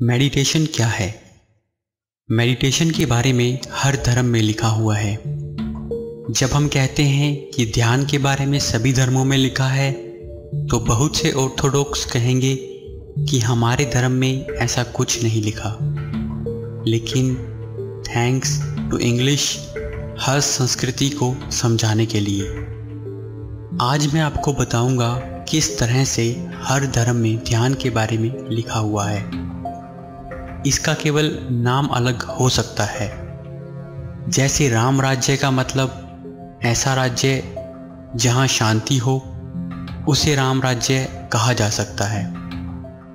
Meditation क्या है? Meditation के बारे में हर धर्म में लिखा हुआ है। जब हम कहते हैं कि ध्यान के बारे में सभी धर्मों में लिखा है, तो बहुत से ऑर्थोडॉक्स कहेंगे कि हमारे धर्म में ऐसा कुछ नहीं लिखा। लेकिन थैंक्स टू इंग्लिश हर संस्कृति को समझाने के लिए आज मैं आपको बताऊंगा किस तरह से हर धर्म में ध्यान के बारे में लिखा हुआ है। इसका केवल नाम अलग हो सकता है। जैसे राम राज्य का मतलब ऐसा राज्य जहां शांति हो, उसे राम राज्य कहा जा सकता है।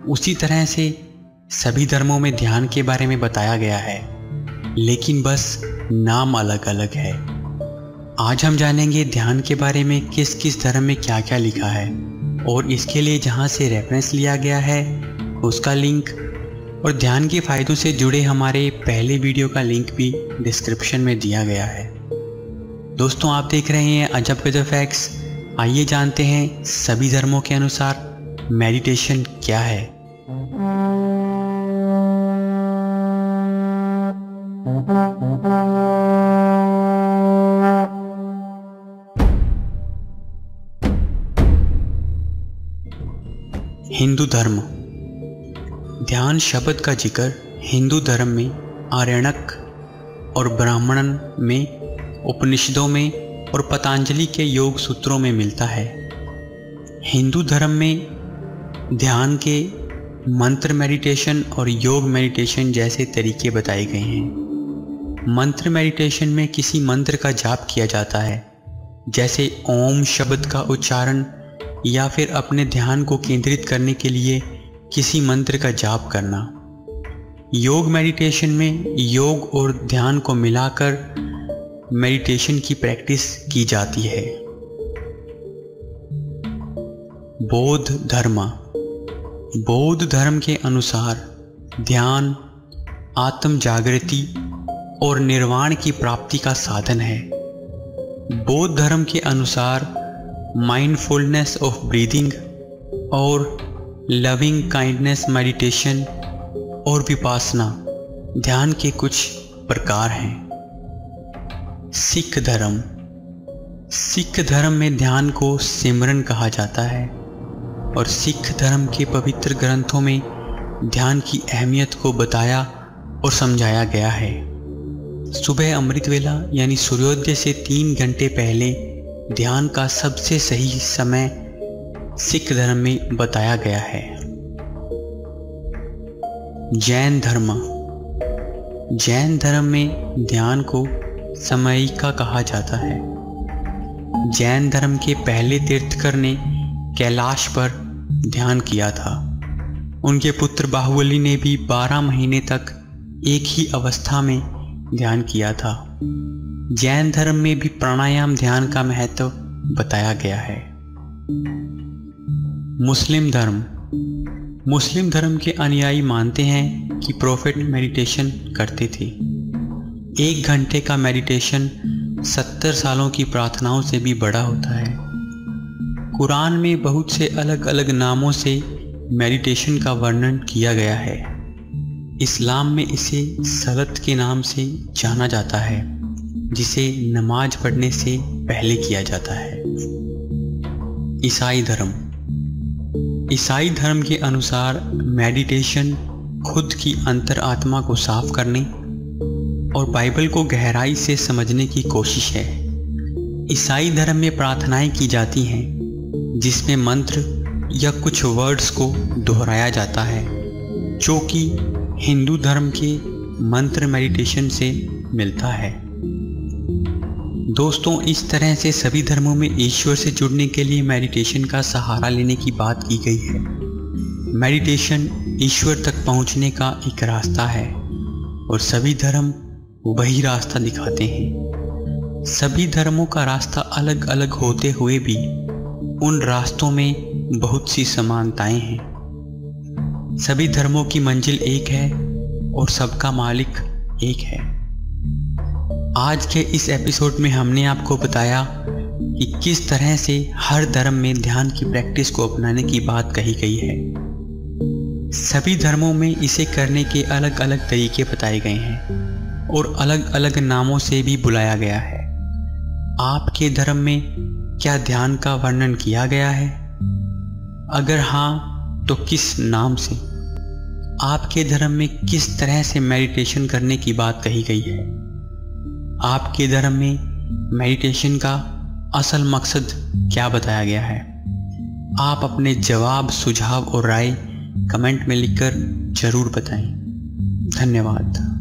उसी तरह से सभी धर्मों में ध्यान के बारे में बताया गया है, लेकिन बस नाम अलग अलग है। आज हम जानेंगे ध्यान के बारे में किस किस धर्म में क्या क्या लिखा है, और इसके लिए जहां से रेफरेंस लिया गया है उसका लिंक, और ध्यान के फायदों से जुड़े हमारे पहले वीडियो का लिंक भी डिस्क्रिप्शन में दिया गया है। दोस्तों, आप देख रहे हैं अजब गजब फैक्ट्स। आइए जानते हैं सभी धर्मों के अनुसार मेडिटेशन क्या है। हिंदू धर्म। ध्यान शब्द का जिक्र हिंदू धर्म में आरण्यक और ब्राह्मणन में, उपनिषदों में और पतंजलि के योग सूत्रों में मिलता है। हिंदू धर्म में ध्यान के मंत्र मेडिटेशन और योग मेडिटेशन जैसे तरीके बताए गए हैं। मंत्र मेडिटेशन में किसी मंत्र का जाप किया जाता है, जैसे ओम शब्द का उच्चारण, या फिर अपने ध्यान को केंद्रित करने के लिए किसी मंत्र का जाप करना। योग मेडिटेशन में योग और ध्यान को मिलाकर मेडिटेशन की प्रैक्टिस की जाती है। बौद्ध धर्म। बौद्ध धर्म के अनुसार ध्यान आत्म जागृति और निर्वाण की प्राप्ति का साधन है। बौद्ध धर्म के अनुसार माइंडफुलनेस ऑफ ब्रीदिंग और लविंग काइंडनेस मेडिटेशन और विपासना ध्यान के कुछ प्रकार हैं। सिख धर्म। सिख धर्म में ध्यान को सिमरन कहा जाता है, और सिख धर्म के पवित्र ग्रंथों में ध्यान की अहमियत को बताया और समझाया गया है। सुबह अमृत वेला यानी सूर्योदय से 3 घंटे पहले ध्यान का सबसे सही समय सिख धर्म में बताया गया है। जैन धर्म। जैन धर्म में ध्यान को समयिका कहा जाता है। जैन धर्म के पहले तीर्थकर ने कैलाश पर ध्यान किया था। उनके पुत्र बाहुबली ने भी 12 महीने तक एक ही अवस्था में ध्यान किया था। जैन धर्म में भी प्राणायाम ध्यान का महत्व बताया गया है। मुस्लिम धर्म। मुस्लिम धर्म के अनुयायी मानते हैं कि प्रोफेट मेडिटेशन करते थे। 1 घंटे का मेडिटेशन 70 सालों की प्रार्थनाओं से भी बड़ा होता है। कुरान में बहुत से अलग अलग नामों से मेडिटेशन का वर्णन किया गया है। इस्लाम में इसे सलत के नाम से जाना जाता है, जिसे नमाज पढ़ने से पहले किया जाता है। ईसाई धर्म। ईसाई धर्म के अनुसार मेडिटेशन खुद की अंतरात्मा को साफ करने और बाइबल को गहराई से समझने की कोशिश है। ईसाई धर्म में प्रार्थनाएं की जाती हैं, जिसमें मंत्र या कुछ वर्ड्स को दोहराया जाता है, जो कि हिंदू धर्म के मंत्र मेडिटेशन से मिलता है। दोस्तों, इस तरह से सभी धर्मों में ईश्वर से जुड़ने के लिए मेडिटेशन का सहारा लेने की बात की गई है। मेडिटेशन ईश्वर तक पहुंचने का एक रास्ता है, और सभी धर्म वही रास्ता दिखाते हैं। सभी धर्मों का रास्ता अलग अलग होते हुए भी उन रास्तों में बहुत सी समानताएं हैं। सभी धर्मों की मंजिल एक है और सबका मालिक एक है। आज के इस एपिसोड में हमने आपको बताया कि किस तरह से हर धर्म में ध्यान की प्रैक्टिस को अपनाने की बात कही गई है। सभी धर्मों में इसे करने के अलग अलग तरीके बताए गए हैं और अलग अलग नामों से भी बुलाया गया है। आपके धर्म में क्या ध्यान का वर्णन किया गया है? अगर हाँ, तो किस नाम से? आपके धर्म में किस तरह से मेडिटेशन करने की बात कही गई है? आपके धर्म में मेडिटेशन का असल मकसद क्या बताया गया है? आप अपने जवाब, सुझाव और राय कमेंट में लिखकर जरूर बताएं। धन्यवाद।